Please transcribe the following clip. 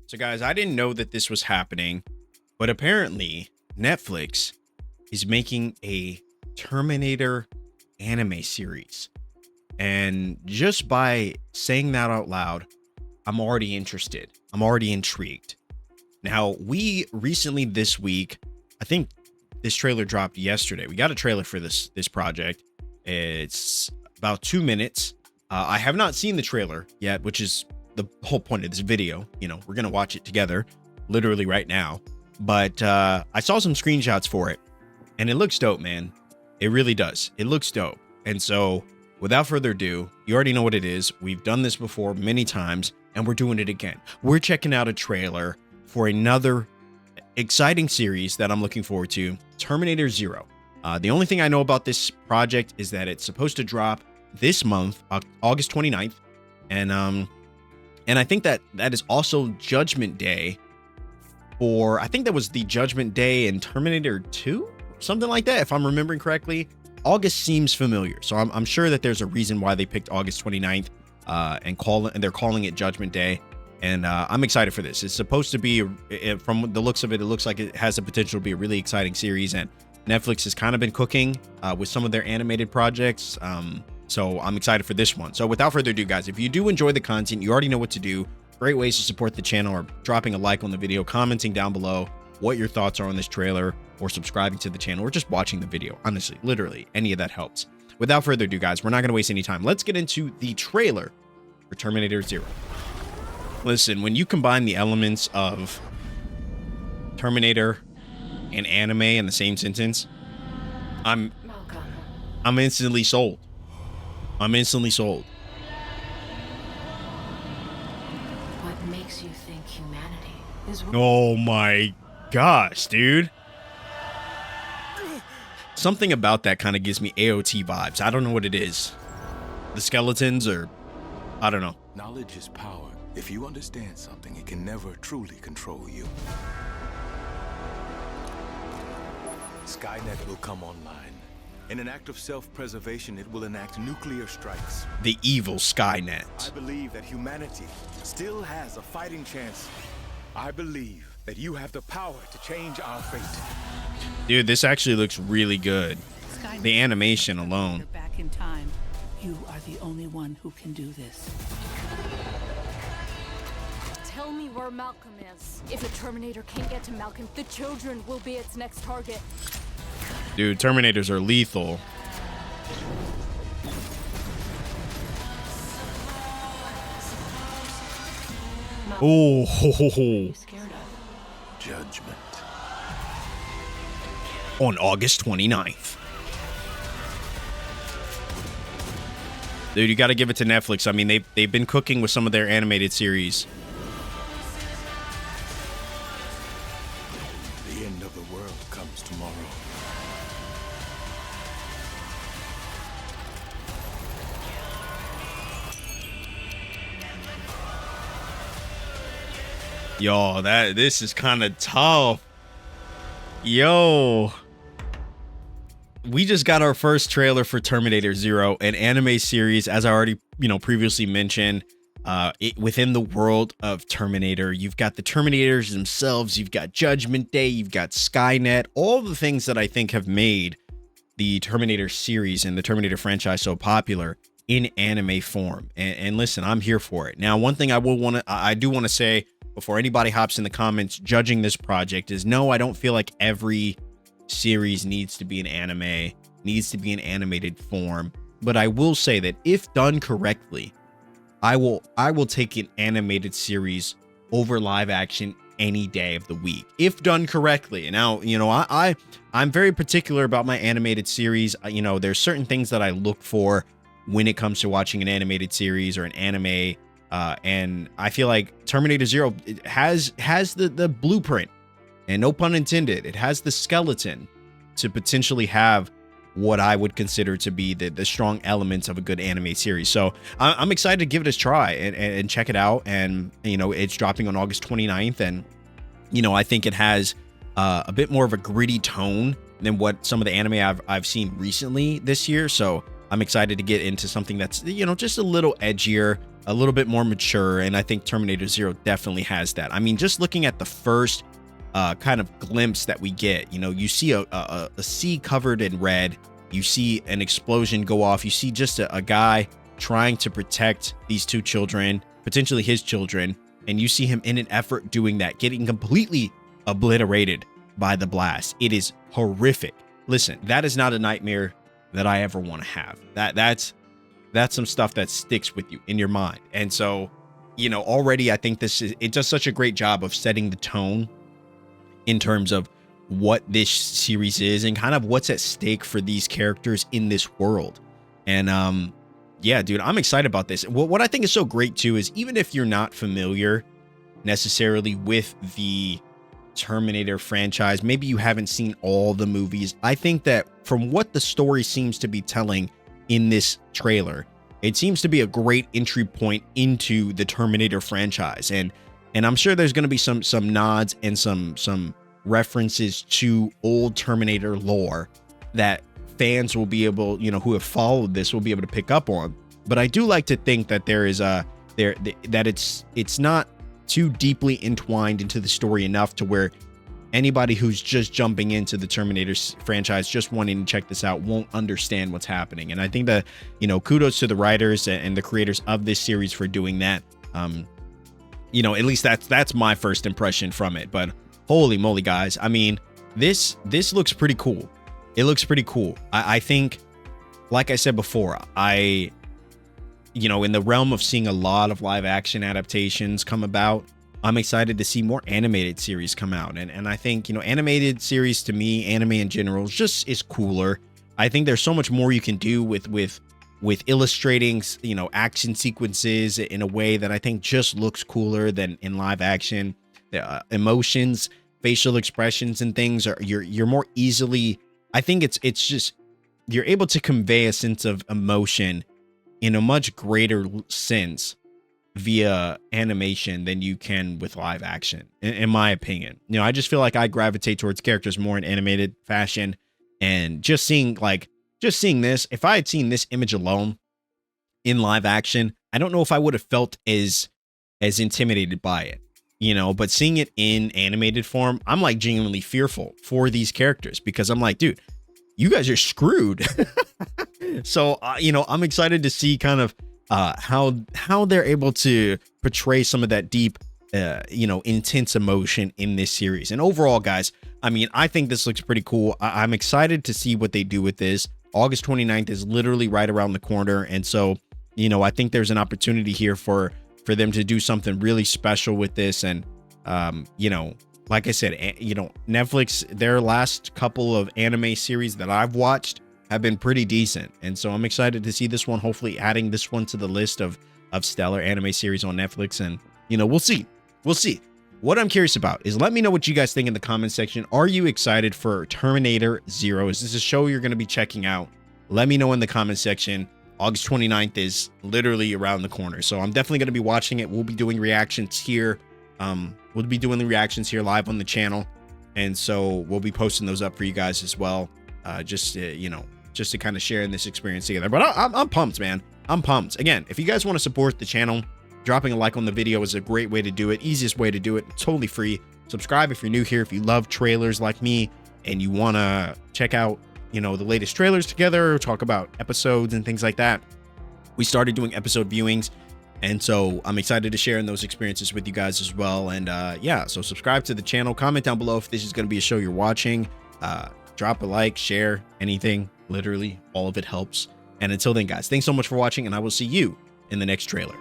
So, guys, I didn't know that this was happening, but apparently Netflix is making a Terminator anime series. And just by saying that out loud, I'm already interested. I'm already intrigued. Now, we recently this week, I think this trailer dropped yesterday. We got a trailer for this project. It's about 2 minutes. I have not seen the trailer yet, which is the whole point of this video. You know, we're going to watch it together literally right now. But I saw some screenshots for it and it looks dope, man. It really does. It looks dope. And so without further ado, you already know what it is. We've done this before many times and we're doing it again. We're checking out a trailer for another exciting series that I'm looking forward to, Terminator Zero. The only thing I know about this project is that it's supposed to drop this month, August 29th. And I think that is also Judgment Day for, I think that was the Judgment Day in Terminator 2, something like that, if I'm remembering correctly. August seems familiar, so I'm sure that there's a reason why they picked August 29th and they're calling it Judgment Day. And I'm excited for this. It's supposed to be, from the looks of it, it looks like it has the potential to be a really exciting series. And Netflix has kind of been cooking with some of their animated projects. So I'm excited for this one. So without further ado, guys, if you do enjoy the content, you already know what to do. Great ways to support the channel are dropping a like on the video, commenting down below what your thoughts are on this trailer, or subscribing to the channel, or just watching the video. Honestly, literally, any of that helps. Without further ado, guys, we're not going to waste any time. Let's get into the trailer for Terminator Zero. Listen, when you combine the elements of Terminator and anime in the same sentence, I'm instantly sold. I'm instantly sold. What makes you think humanity is... Oh my gosh, dude. Something about that kind of gives me AOT vibes. I don't know what it is. The skeletons, or I don't know. Knowledge is power. If you understand something, it can never truly control you. Skynet will come online. In an act of self-preservation, it will enact nuclear strikes. The evil Skynet. I believe that humanity still has a fighting chance. I believe that you have the power to change our fate. Dude, this actually looks really good. Skynet, The animation alone. back in time. You are the only one who can do this. Tell me where Malcolm is. If the Terminator can't get to Malcolm, the children will be its next target. Dude, Terminators are lethal. Oh, ho, ho, ho. You scared of? Judgment. On August 29th. Dude, you got to give it to Netflix. I mean, they've been cooking with some of their animated series. The end of the world comes tomorrow. Yo, this is kind of tough. Yo. We just got our first trailer for Terminator Zero, an anime series, as I already, previously mentioned, within the world of Terminator. You've got the Terminators themselves, you've got Judgment Day, you've got Skynet, all the things that I think have made the Terminator series and the Terminator franchise so popular in anime form. And listen, I'm here for it. Now, one thing I do want to say before anybody hops in the comments judging this project is, no, I don't feel like every series needs to be an anime, needs to be an animated form. But I will say that if done correctly, I will take an animated series over live action any day of the week, if done correctly. And now, I'm very particular about my animated series. There's certain things that I look for when it comes to watching an animated series or an anime. And I feel like Terminator Zero has the blueprint, and no pun intended, it has the skeleton to potentially have what I would consider to be the strong elements of a good anime series. So I'm excited to give it a try and check it out. And, it's dropping on August 29th. And, I think it has a bit more of a gritty tone than what some of the anime I've seen recently this year. So I'm excited to get into something that's, just a little edgier, a little bit more mature, and I think Terminator Zero definitely has that. I mean, just looking at the first kind of glimpse that we get, you know, you see a sea covered in red, you see an explosion go off, you see just a guy trying to protect these two children, potentially his children, and you see him in an effort doing that, getting completely obliterated by the blast. It is horrific. Listen, that is not a nightmare that I ever want to have. That's some stuff that sticks with you in your mind. And so, you know, already I think it does such a great job of setting the tone in terms of what this series is and kind of what's at stake for these characters in this world. And yeah, dude, I'm excited about this. What I think is so great too is, even if you're not familiar necessarily with the Terminator franchise, maybe you haven't seen all the movies, I think that from what the story seems to be telling in this trailer, it seems to be a great entry point into the Terminator franchise. And I'm sure there's going to be some nods and some references to old Terminator lore that fans will be able, you know, who have followed this will be able to pick up on. But I do like to think that there is that it's not too deeply entwined into the story enough to where anybody who's just jumping into the Terminator franchise, just wanting to check this out, won't understand what's happening. And I think that, you know, kudos to the writers and the creators of this series for doing that. You know, at least that's my first impression from it. But holy moly, guys, I mean, this looks pretty cool. It looks pretty cool. I think, like I said before, you know, in the realm of seeing a lot of live action adaptations come about, I'm excited to see more animated series come out. And I think, you know, animated series, to me, anime in general, is cooler. I think there's so much more you can do with illustrating, you know, action sequences in a way that I think just looks cooler than in live action. Emotions, facial expressions and things you're more easily, I think it's just, you're able to convey a sense of emotion in a much greater sense via animation than you can with live action, in my opinion. You know, I just feel like I gravitate towards characters more in animated fashion, and just seeing this, if I had seen this image alone in live action, I don't know if I would have felt as intimidated by it, you know. But seeing it in animated form, I'm like genuinely fearful for these characters, because I'm like, dude, you guys are screwed. So, you know, I'm excited to see kind of how they're able to portray some of that deep, you know, intense emotion in this series. And overall, guys, I mean, I think this looks pretty cool. I'm excited to see what they do with this. August 29th is literally right around the corner. And so, you know, I think there's an opportunity here for them to do something really special with this. And, you know, like I said, you know, Netflix, their last couple of anime series that I've watched have been pretty decent. And so I'm excited to see this one, hopefully adding this one to the list of stellar anime series on Netflix. And, you know, we'll see. What I'm curious about is, let me know what you guys think in the comment section. Are you excited for Terminator Zero? Is this a show you're going to be checking out? Let me know in the comment section. August 29th is literally around the corner, so I'm definitely going to be watching it. We'll be doing reactions here. We'll be doing the reactions here live on the channel. And so we'll be posting those up for you guys as well. You know, just to kind of share in this experience together. But I'm pumped, man. I'm pumped. Again, if you guys want to support the channel, dropping a like on the video is a great way to do it. Easiest way to do it. Totally free. Subscribe if you're new here. If you love trailers like me and you want to check out, you know, the latest trailers together, talk about episodes and things like that. We started doing episode viewings, and so I'm excited to share in those experiences with you guys as well. And yeah, so subscribe to the channel. Comment down below if this is going to be a show you're watching. Drop a like, share, anything. Literally, all of it helps. And until then, guys, thanks so much for watching, and I will see you in the next trailer.